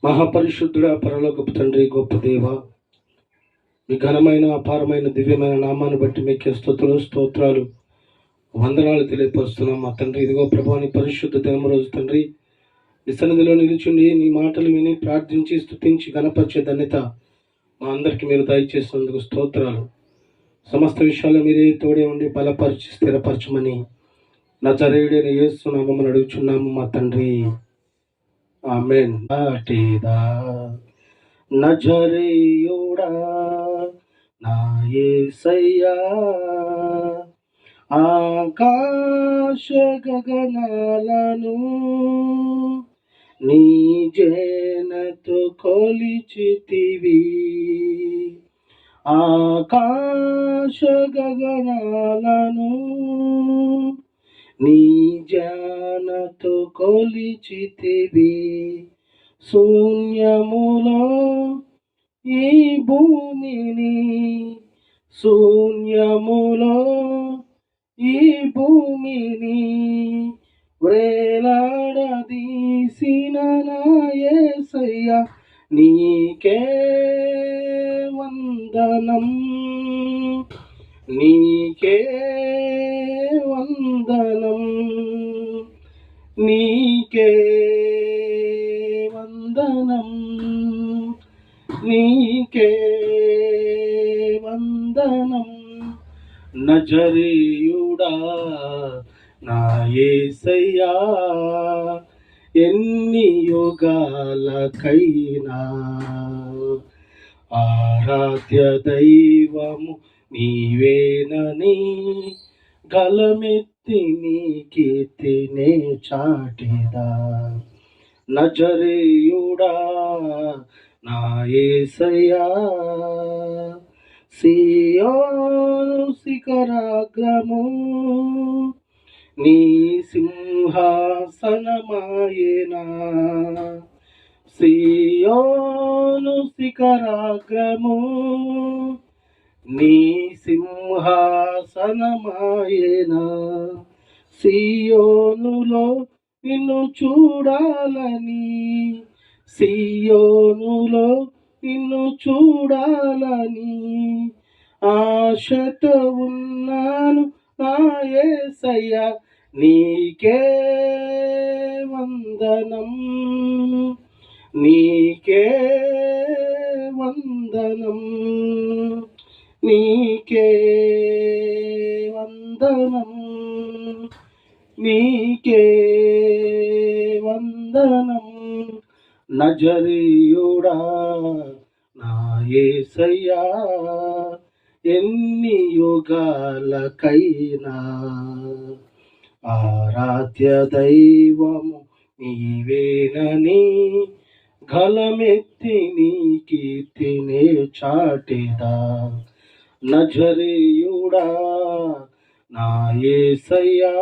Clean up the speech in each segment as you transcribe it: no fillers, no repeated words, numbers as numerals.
మహాపరిశుద్ధుడ పరలోకపు తండ్రి, గొప్ప దేవ, మీ ఘనమైన అపారమైన దివ్యమైన నామాన్ని బట్టి మీకే స్తుతులు స్తోత్రాలు వందనాలు తెలియపరుస్తున్నాం. మా తండ్రి, ఇదిగో ప్రభాని పరిశుద్ధ దినం రోజు తండ్రి, మీ సన్నిధిలో నిలుచుండి నీ మాటలు విని ప్రార్థించి స్తుతించి ఘనపరిచే ధన్యత మా అందరికీ మీరు దయచేసినందుకు స్తోత్రాలు. సమస్త విషయాల్లో మీరే తోడే ఉండి బలపరిచి స్థిరపరచమని నజరేయుడైన యేసు నామమున అడుగుచున్నాము మా తండ్రి, ఆమేన్. నజరేయుడా నా యేసయ్యా, ఆకాశ గగనాలను నీ జేనతో కొలిచితివి, ఆకాశ గగనాలను నీ జానతో కొలిచితివి. శూన్యములో ఈ భూమిని, శూన్యములో ఈ భూమిని వ్రేలాడదీసిన నా యేసయ్యా, నీకే వందనం, నీకే వందనం, నీకే వందనం, నీకే వందనం. నజరేయుడా నా యేసయ్యా, ఎన్ని యుగాలకైనా ఆరాధ్య దైవము నీవేనని గలమెత్తి నీ కీర్తినే చాటెదా. నజరేయుడా నా యేసయ్యా, సియోను శిఖరాగ్రము నీ సింహాసనమాయేనా, సియోను శిఖరాగ్రము నీ సింహాసనమాయేనా. సియోనులో నిన్ను చూడాలని, సియోనులో నిన్ను చూడాలని ఆశతో ఉన్నాను నా యేసయ్యా, నీకే వందనం, నీకే వందనం, నీకే వందనం, నీకే వందనం. నజరేయుడా నా యేసయ్యా, ఎన్ని యుగాలకైనా ఆరాధ్య దైవము నీవేనని గలమెత్తి నీ కీర్తినే చాటెదా. నజరేయుడా నా యేసయ్యా.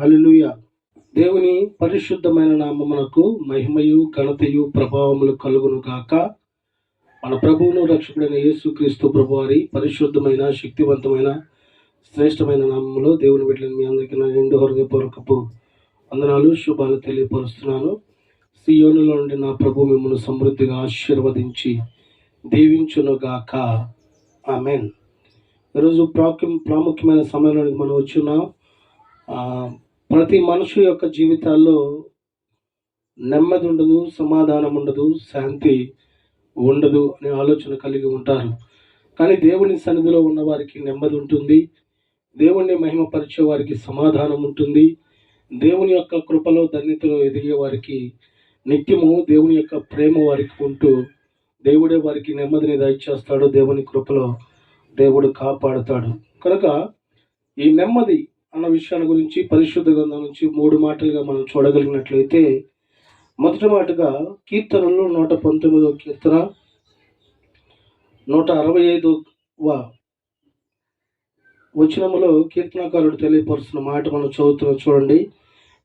హల్లెలూయా. దేవుని పరిశుద్ధమైన నామమునకు మహిమయు ఘనతయు ప్రభావములు కలుగును గాక. మన ప్రభువును రక్షకుడైన యేసుక్రీస్తు ప్రభువారి పరిశుద్ధమైన శక్తివంతమైన శ్రేష్టమైన నామములో దేవుని బిడ్డలను మీ అందరికీ నా నిండు హృదయపూర్వకపు వందనాలు శుభాలు తెలియపరుస్తున్నాను. సియోనులో నుండి నా ప్రభు మిమ్మల్ని సమృద్ధిగా ఆశీర్వదించి దీవించును గాక. ఆమేన్. ఈరోజు ప్రాముఖ్యమైన సమయంలోనికి మనం వచ్చున్నాం. ప్రతి మనుషు యొక్క జీవితాల్లో నెమ్మది ఉండదు, సమాధానం ఉండదు, శాంతి ఉండదు అనే ఆలోచన కలిగి ఉంటారు. కానీ దేవుని సన్నిధిలో ఉన్న వారికి నెమ్మది ఉంటుంది, దేవుణ్ణి మహిమపరిచే వారికి సమాధానం ఉంటుంది, దేవుని యొక్క కృపలో ధన్యతలో ఎదిగే వారికి నిత్యము దేవుని యొక్క ప్రేమ వారికి ఉంటూ దేవుడే వారికి నెమ్మదిని దయచేస్తాడు. దేవుని కృపలో దేవుడు కాపాడుతాడు. కనుక ఈ నెమ్మది అన్న విషయాల గురించి పరిశుద్ధ గ్రంథం నుంచి 3 మాటలుగా మనం చూడగలిగినట్లయితే, మొదటి మాటగా కీర్తనలు 119వ కీర్తన 165వ వచనములో కీర్తనకారుడు తెలియపరుస్తున్న మాట మనం చదువుతున్నాం. చూడండి.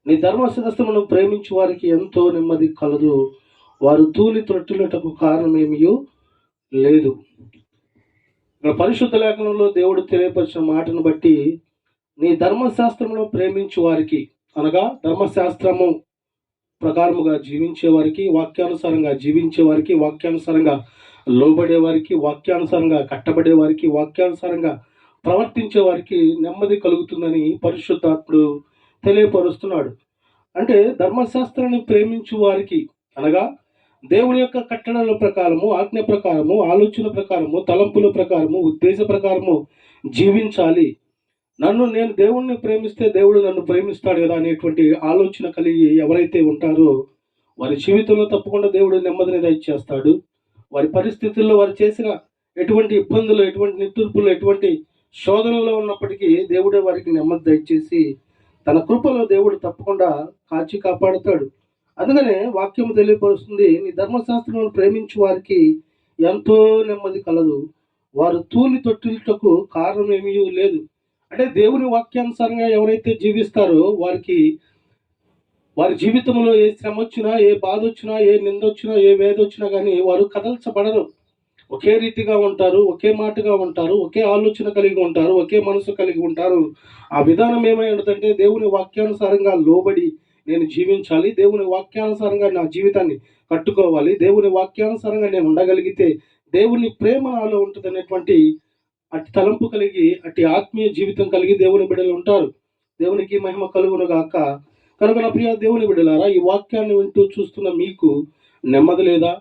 నీ ధర్మశాస్త్రమును ప్రేమించు వారికి ఎంతో నెమ్మది కలదు, వారు తూలి త్రొట్టులటకు కారణమేమీ లేదు. ఇక్కడ పరిశుద్ధ లేఖనంలో దేవుడు తెలియపరిచిన మాటను బట్టి నీ ధర్మశాస్త్రమును ప్రేమించు వారికి, అనగా ధర్మశాస్త్రము ప్రకారముగా జీవించే వారికి, వాక్యానుసారంగా జీవించే వారికి, వాక్యానుసారంగా లోబడే వారికి, వాక్యానుసారంగా కట్టబడే వారికి, వాక్యానుసారంగా ప్రవర్తించే వారికి నెమ్మది కలుగుతుందని పరిశుద్ధాత్ముడు తెలియపరుస్తున్నాడు. అంటే ధర్మశాస్త్రాన్ని ప్రేమించు వారికి, అనగా దేవుని యొక్క కట్టడల ప్రకారము, ఆజ్ఞ ప్రకారము, ఆలోచన ప్రకారము, తలంపుల ప్రకారము, ఉద్దేశ ప్రకారము జీవించాలి. నేను దేవుణ్ణి ప్రేమిస్తే దేవుడు నన్ను ప్రేమిస్తాడు కదా అనేటువంటి ఆలోచన కలిగి ఎవరైతే ఉంటారో వారి జీవితంలో తప్పకుండా దేవుడు నెమ్మదిని దయచేస్తాడు. వారి పరిస్థితుల్లో వారు చేసిన ఎటువంటి ఇబ్బందులు, ఎటువంటి నిట్టూర్పులు, ఎటువంటి శోధనలో ఉన్నప్పటికీ దేవుడే వారికి నెమ్మది దయచేసి తన కృపలో దేవుడు తప్పకుండా కాచి కాపాడుతాడు. అందుకనే వాక్యం తెలియపరుస్తుంది, నీ ధర్మశాస్త్రం ప్రేమించు వారికి ఎంతో నెమ్మది కలదు, వారు తూలి తొట్టిలకు కారణం ఏమీ లేదు. అంటే దేవుని వాక్యానుసారంగా ఎవరైతే జీవిస్తారో వారి జీవితంలో ఏ శ్రమ వచ్చినా, ఏ బాధ వచ్చినా, ఏ నింద వచ్చినా, ఏ వేద వచ్చినా కానీ వారు కదల్చబడరు. ఒకే రీతిగా ఉంటారు, ఒకే మాటగా ఉంటారు, ఒకే ఆలోచన కలిగి ఉంటారు, ఒకే మనసు కలిగి ఉంటారు. ఆ విధానం ఏమై ఉంటుందంటే దేవుని వాక్యానుసారంగా లోబడి నేను జీవించాలి, దేవుని వాక్యానుసారంగా నా జీవితాన్ని కట్టుకోవాలి, దేవుని వాక్యానుసారంగా నేను ఉండగలిగితే దేవుని ప్రేమ నాలో ఉంటుంది అనేటువంటి అట్టి తలంపు కలిగి, అట్టి ఆత్మీయ జీవితం కలిగి దేవుని బిడ్డలు ఉంటారు. దేవునికి మహిమ కలుగును గాక. కనుక నా ప్రియ దేవుని బిడ్డలారా, ఈ వాక్యాన్ని వింటూ చూస్తున్న మీకు నెమ్మది లేదా?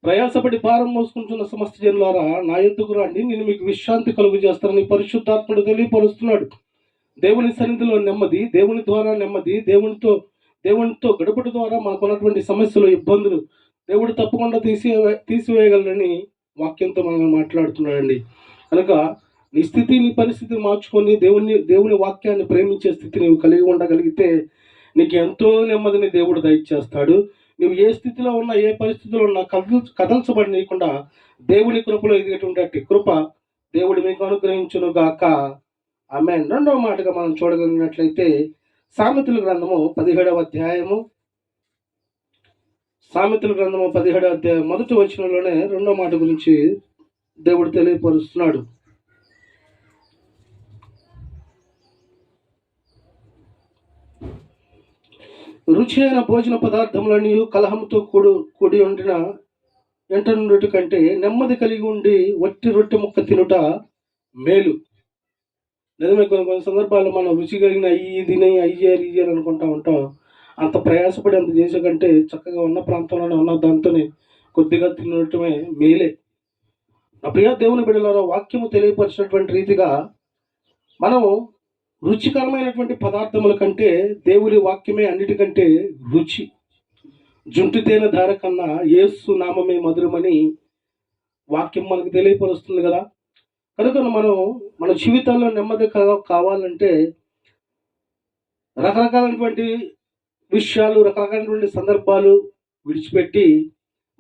ప్రయాసపడి భారం మోసుకుంటున్న సమస్త జనులారా, నా యొద్దకు రండి, నేను మీకు విశ్రాంతి కలుగు చేస్తానని పరిశుద్ధాత్ముడు తెలియపరుస్తున్నాడు. దేవుని సన్నిధిలో నెమ్మది, దేవుని ద్వారా నెమ్మది, దేవునితో గడుపుట ద్వారా మాకున్నటువంటి సమస్యలు, ఇబ్బందులు దేవుడు తప్పకుండా తీసివేయగలరని వాక్యంతో మనం మాట్లాడుతున్నాడండి. కనుక నీ స్థితి, నీ పరిస్థితిని మార్చుకొని దేవుని వాక్యాన్ని ప్రేమించే స్థితి నీవు కలిగి ఉండగలిగితే నీకు ఎంతో నెమ్మదిని దేవుడు దయచేస్తాడు. నువ్వు ఏ స్థితిలో ఉన్నా, ఏ పరిస్థితిలో ఉన్నా కదల్చబడినీయకుండా దేవుని కృపలో ఎదిగేటువంటి కృప దేవుడు మీకు అనుగ్రహించును గాక. ఆమేన్. రెండవ మాటగా మనం చూడగలిగినట్లయితే సామెతల గ్రంథము 17వ అధ్యాయము, సామెతల గ్రంథము 17వ అధ్యాయం మొదటి వచనంలోనే రెండవ మాట గురించి దేవుడు తెలియపరుస్తున్నాడు. రుచి అయిన భోజన పదార్థములని కలహంతో కూడి ఉండిన ఎంట నుండి కంటే నెమ్మది కలిగి ఉండి వట్టి రొట్టె ముక్క తినుట మేలు. నిజమే, కొన్ని సందర్భాల్లో మనం రుచి కలిగిన అయ్యి అనుకుంటా ఉంటాం. అంత ప్రయాసపడి అంత చేసే కంటే చక్కగా ఉన్న ప్రాంతంలోనే ఉన్న దాంతోనే కొద్దిగా తినటమే మేలే. నా ప్రియ దేవుని బిడ్డలారా, వాక్యము తెలియపరిచినటువంటి రీతిగా మనము రుచికరమైనటువంటి పదార్థముల కంటే దేవుని వాక్యమే అన్నిటికంటే రుచి. జుంటు తేనె ధార కన్నా యేసు నామమే మధురమని వాక్యం మనకు తెలియపరుస్తుంది కదా. కనుక మనం మన జీవితాల్లో నెమ్మది కావాలంటే రకరకాలైనటువంటి విషయాలు, రకరకాలైనటువంటి సందర్భాలు విడిచిపెట్టి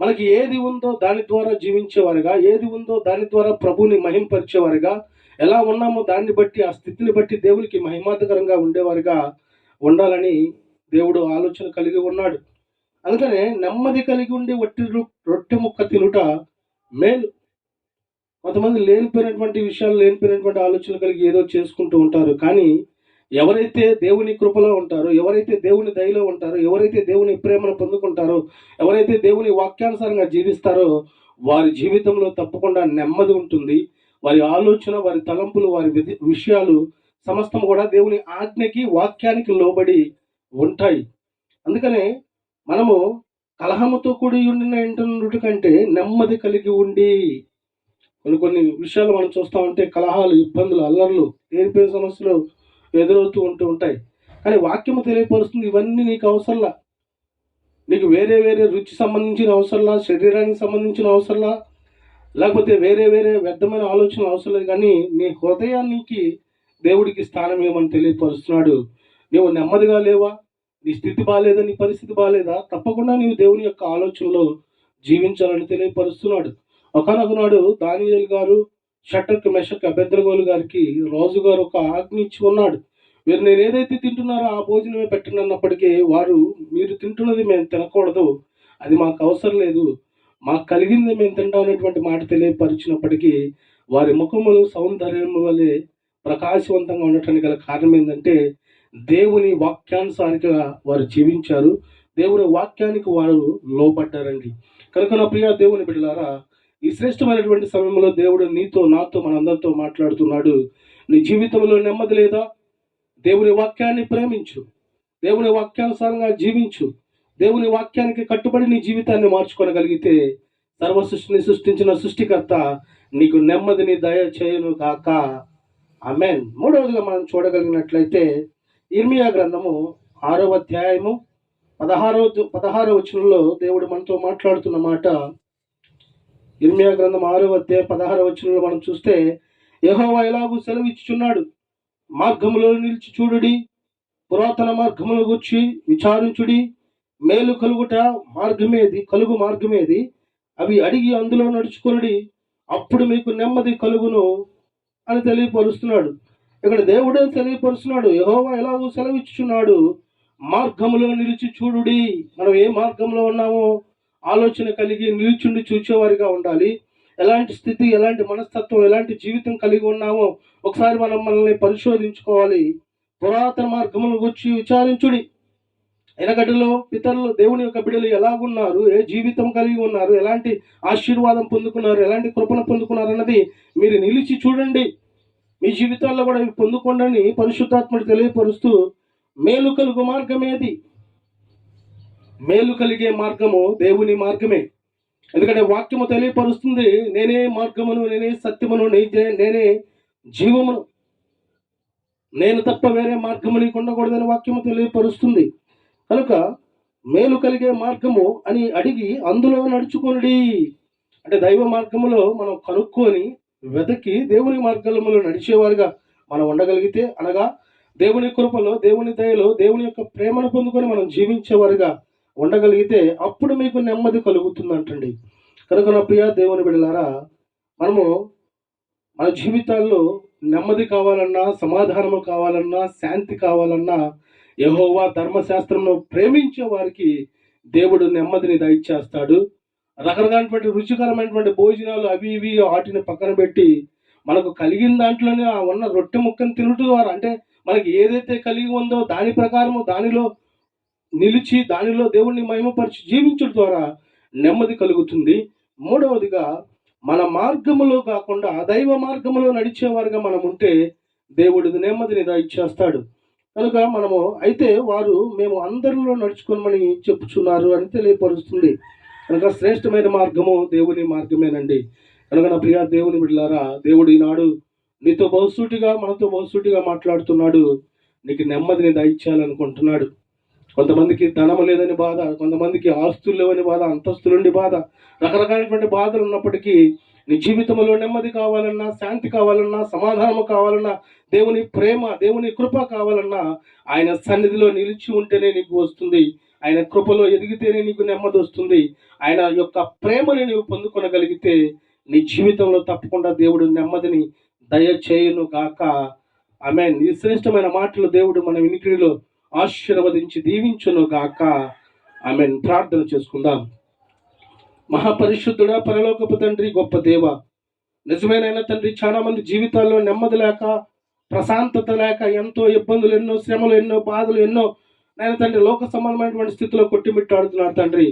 మనకి ఏది ఉందో దాని ద్వారా జీవించేవారుగా, ఏది ఉందో దాని ద్వారా ప్రభువుని మహింపరిచేవారుగా, ఎలా ఉన్నామో దాన్ని బట్టి, ఆ స్థితిని బట్టి దేవునికి మహిమాతకరంగా ఉండేవారుగా ఉండాలని దేవుడు ఆలోచన కలిగి ఉన్నాడు. అందుకనే నెమ్మది కలిగి ఉండి వట్టి రొట్టె ముక్క తినుట మేలు. కొంతమంది లేనిపోయినటువంటి విషయాలు, లేనిపోయినటువంటి ఆలోచనలు కలిగి ఏదో చేసుకుంటూ ఉంటారు. కానీ ఎవరైతే దేవుని కృపలో ఉంటారో, ఎవరైతే దేవుని దయలో ఉంటారో, ఎవరైతే దేవుని ప్రేమను పొందుకుంటారో, ఎవరైతే దేవుని వాక్యానుసారంగా జీవిస్తారో వారి జీవితంలో తప్పకుండా నెమ్మది ఉంటుంది. వారి ఆలోచన, వారి తలంపులు, వారి విషయాలు సమస్తం కూడా దేవుని ఆజ్ఞకి, వాక్యానికి లోబడి ఉంటాయి. అందుకనే మనము కలహముతో కూడి ఉండిన ఇంటి కంటే నెమ్మది కలిగి ఉండి, కొన్ని విషయాలు మనం చూస్తూ ఉంటే కలహాలు, ఇబ్బందులు, అల్లర్లు, లేనిపోయిన సమస్యలు ఎదురవుతూ ఉంటాయి. కానీ వాక్యము తెలియపరుస్తుంది, ఇవన్నీ నీకు అవసరంలా. నీకు వేరే రుచి సంబంధించిన అవసరంలా, శరీరానికి సంబంధించిన అవసరంలా, లేకపోతే వేరే వ్యర్థమైన ఆలోచనలు అవసరం లేదు. కానీ నీ హృదయానికి దేవుడికి స్థానం ఏమని తెలియపరుస్తున్నాడు. నువ్వు నెమ్మదిగా లేవా? నీ స్థితి బాగాలేదా? నీ పరిస్థితి బాగాలేదా? తప్పకుండా నీవు దేవుని యొక్క ఆలోచనలో జీవించాలని తెలియపరుస్తున్నాడు. ఒకనొక నాడు దానియేలు గారు షడ్రక్, మెషక్, అబేద్నెగోలు గారికి రాజుగారు ఒక ఆజ్ఞ ఇచ్చి ఉన్నాడు. మీరు నేను ఏదైతే తింటున్నారో ఆ భోజనమే పెట్టండి అన్నప్పటికీ వారు, మీరు తింటున్నది మేము తినకూడదు, అది మాకు అవసరం లేదు, మాకు కలిగింది మేము తింటాం అనేటువంటి మాట తెలియపరిచినప్పటికీ వారి ముఖములు సౌందర్యము వలె ప్రకాశవంతంగా ఉండటానికి గల కారణం ఏంటంటే దేవుని వాక్యానుసారిగా వారు జీవించారు, దేవుని వాక్యానికి వారు లోబడ్డారండి. కనుక నా ప్రియ దేవుని బిడ్డలారా, ఈ శ్రేష్టమైనటువంటి సమయంలో దేవుడు నీతో నాతో మనందరితో మాట్లాడుతున్నాడు. నీ జీవితంలో నెమ్మది లేదా? దేవుని వాక్యాన్ని ప్రేమించు, దేవుని వాక్యానుసారంగా జీవించు, దేవుని వాక్యానికి కట్టుబడి నీ జీవితాన్ని మార్చుకోగలిగితే సర్వ సృష్టిని సృష్టించిన సృష్టికర్త నీకు నెమ్మదిని దయ చేయను కాక. ఆమేన్. మూడవదిగా మనం చూడగలిగినట్లయితే ఇర్మియా గ్రంథము 6వ అధ్యాయము 16వ వచనంలో దేవుడు మనతో మాట్లాడుతున్న మాట. ఇర్మియా గ్రంథం 6వ అధ్యాయం 16వ వచనంలో మనం చూస్తే, యెహోవా ఎలాగూ సెలవిచ్చుచున్నాడు, మార్గములో నిలిచి చూడుడి, పురాతన మార్గముల గురించి విచారించుడి, మేలు కలుగు మార్గమేది అవి అడిగి అందులో నడుచుకొనుడి, అప్పుడు మీకు నెమ్మది కలుగును అని తెలియపరుస్తున్నాడు. ఇక్కడ దేవుడే తెలియపరుస్తున్నాడు. యెహోవా ఎలాగూ సెలవిచ్చుచున్నాడు, మార్గములో నిలిచి చూడుడి. మనం ఏ మార్గంలో ఉన్నామో ఆలోచన కలిగి నిలిచుండి చూచేవారిగా ఉండాలి. ఎలాంటి స్థితి, ఎలాంటి మనస్తత్వం, ఎలాంటి జీవితం కలిగి ఉన్నామో ఒకసారి మనల్ని పరిశోధించుకోవాలి. పురాతన మార్గముల గురించి విచారించుడి. ఎనగటిలో పితరులు, దేవుని యొక్క బిడ్డలు ఎలాగున్నారు, ఏ జీవితం కలిగి ఉన్నారు, ఎలాంటి ఆశీర్వాదం పొందుకున్నారు, ఎలాంటి కృపణ పొందుకున్నారు అన్నది మీరు నిలిచి చూడండి. మీ జీవితాల్లో కూడా ఇవి పొందుకోండి పరిశుద్ధాత్ముడు తెలియపరుస్తూ, మేలు కలుగు మార్గమేది? మేలు కలిగే మార్గము దేవుని మార్గమే. ఎందుకంటే వాక్యము తెలియపరుస్తుంది, నేనే మార్గమును, నేనే సత్యమును, నేనే జీవమును, నేను తప్ప వేరే మార్గము నీకు ఉండకూడదని వాక్యము తెలియపరుస్తుంది. కనుక మేలు కలిగే మార్గము అని అడిగి అందులో నడుచుకొనుడి. అంటే దైవ మార్గములో మనం కనుక్కొని వెతకి దేవుని మార్గములో నడిచేవారుగా మనం ఉండగలిగితే, అనగా దేవుని కృపలో, దేవుని దయలో, దేవుని యొక్క ప్రేమను పొందుకొని మనం జీవించేవారుగా ఉండగలిగితే అప్పుడు మీకు నెమ్మది కలుగుతుందంటండి. కనుక నా ప్రియ దేవుని బిడ్డలారా, మనము మన జీవితాల్లో నెమ్మది కావాలన్నా, సమాధానము కావాలన్నా, శాంతి కావాలన్నా యెహోవా ధర్మశాస్త్రంలో ప్రేమించే వారికి దేవుడు నెమ్మదిని దయచేస్తాడు. రకరకాలైనటువంటి రుచికరమైనటువంటి భోజనాలు అవి ఇవి వాటిని పక్కన పెట్టి మనకు కలిగిన దాంట్లోనే ఆ ఉన్న రొట్టె ముక్కను తినటం ద్వారా, అంటే మనకి ఏదైతే కలిగి ఉందో దాని ప్రకారము దానిలో నిలిచి దానిలో దేవుణ్ణి మహిమపరిచి జీవించడం ద్వారా నెమ్మది కలుగుతుంది. మూడవదిగా మన మార్గములో కాకుండా దైవ మార్గములో నడిచేవారుగా మనం ఉంటే దేవుడు నెమ్మదిని దయచేస్తాడు. కనుక మనము అయితే వారు మేము అందరిలో నడుచుకోమని చెప్పుచున్నారు అని తెలియపరుస్తుంది. కనుక శ్రేష్టమైన మార్గము దేవుని మార్గమేనండి. కనుక నా ప్రియ దేవుని బిడ్డలారా, దేవుడు ఈనాడు నీతో బహుసూటిగా, మనతో బహుసూటిగా మాట్లాడుతున్నాడు. నీకు నెమ్మదిని దయచేయాలనుకుంటున్నాడు. కొంతమందికి ధనము లేదని బాధ, కొంతమందికి ఆస్తులు లేవని బాధ, అంతస్తులుండి బాధ, రకరకాలైనటువంటి బాధలు ఉన్నప్పటికీ నీ జీవితంలో నెమ్మది కావాలన్నా, శాంతి కావాలన్నా, సమాధానము కావాలన్నా, దేవుని ప్రేమ, దేవుని కృప కావాలన్నా ఆయన సన్నిధిలో నిలిచి ఉంటేనే నీకు వస్తుంది. ఆయన కృపలో ఎదిగితేనే నీకు నెమ్మది వస్తుంది. ఆయన యొక్క ప్రేమని నీవు పొందుకొనగలిగితే నీ జీవితంలో తప్పకుండా దేవుడు నెమ్మదిని దయచేయును గాక. ఆమేన్. ఈ శ్రేష్టమైన మాటలు దేవుడు మన వినికిడిలో ఆశీర్వదించి దీవించును గాక. ఆమేన్. ప్రార్థన చేసుకుందాం. మహాపరిశుద్ధుడా, పరలోకపు తండ్రి, గొప్ప దేవ, నిజమైన తండ్రి, చాలా మంది జీవితాల్లో నెమ్మది లేక, ప్రశాంతత లేక, ఎంతో ఇబ్బందులు, ఎన్నో శ్రమలు, ఎన్నో బాధలు, ఎన్నో నాయన తండ్రి లోక సంబంధమైనటువంటి స్థితిలో కొట్టిమిట్టాడుతున్నారు తండ్రి.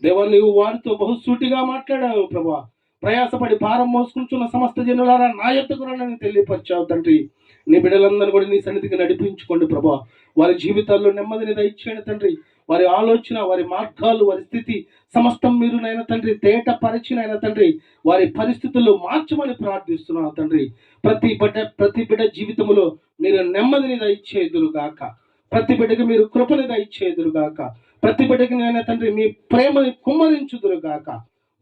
దేవా, నీవు వారితో బహుసూటిగా మాట్లాడావు ప్రభా. ప్రయాసపడి భారం మోసుకుంటున్న సమస్త జనులారా నా యొద్దకు రండి తెలియపరిచావు తండ్రి. నీ బిడ్డలందరూ కూడా నీ సన్నిధికి నడిపించుకోండి ప్రభా. వారి జీవితాల్లో నెమ్మదిని దయచేయండి తండ్రి. వారి ఆలోచన, వారి మార్గాలు, వారి స్థితి సమస్తం మీరు నాయన తండ్రి తేట పరిచినైనా తండ్రి వారి పరిస్థితుల్లో మార్చమని ప్రార్థిస్తున్నాను తండ్రి. ప్రతి బిడ్డ జీవితంలో మీరు నెమ్మదిని దయచేదురు గాక. ప్రతి బిడ్డకి మీరు కృపని దయచేదురు గాక. ప్రతి బిడ్డకి నాయన తండ్రి మీ ప్రేమని కుమ్మరించుదురు గాక.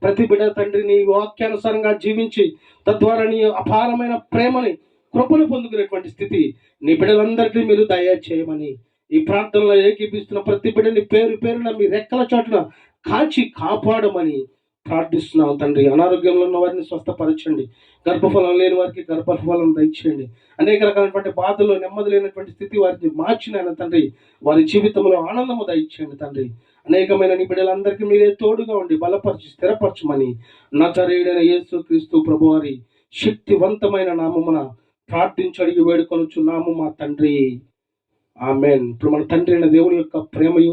ప్రతి బిడ్డ తండ్రి నీ వాక్యానుసారంగా జీవించి తద్వారా నీ అపారమైన ప్రేమని, కృపను పొందుకునేటువంటి స్థితి నీ బిడ్డలందరికీ మీరు దయచేయమని ఈ ప్రార్థనలో ఏకీపిస్తున్న ప్రతి బిడ్డని పేరు పేరున మీ రెక్కల చాటున కాచి కాపాడమని ప్రార్థిస్తున్నాం తండ్రి. అనారోగ్యంలో ఉన్న వారిని స్వస్థపరచండి. గర్భఫలం లేని వారికి గర్భఫలం దయచేయండి. అనేక రకాలైనటువంటి బాధలు, నెమ్మది లేనటువంటి స్థితి వారిని మార్చిన తండ్రి వారి జీవితంలో ఆనందము దయచేయండి తండ్రి. అనేకమైన నీ బిడ్డలందరికీ మీరే తోడుగా ఉండి బలపరిచి స్థిరపరచమని నజరేయుడైన యేసుక్రీస్తు ప్రభువారి శక్తివంతమైన నామమున ప్రార్థించి అడిగి వేడుకొనుచున్నాము మా తండ్రి. ఆమేన్. ఇప్పుడు మన తండ్రి అయిన దేవుని యొక్క ప్రేమయు,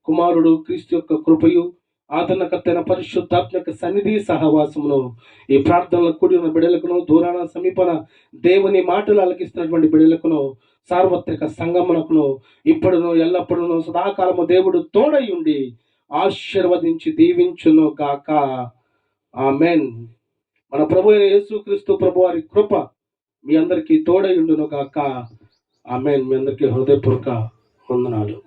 కుమారుడు క్రీస్తు యొక్క కృపయు ఆదరణకర్తైన పరిశుద్ధాత్మక సన్నిధి సహవాసమును ఈ ప్రార్థనలో కూడి ఉన్న బిడ్డలకును దూరాన సమీపన దేవుని మాటలు ఆలకిస్తున్నటువంటి బిడ్డలకును సార్వత్రిక సంగమనకును ఇప్పుడును ఎల్లప్పుడూ సదాకాలము దేవుడు తోడై ఉండి ఆశీర్వదించి దీవించును గాక. ఆమేన్. మన ప్రభు అయిన యేసుక్రీస్తు ప్రభు వారి కృప మీ అందరికీ తోడై ఉండును గాక. ఆమేన్. మీ అందరికీ హృదయపూర్వక వందనాలు.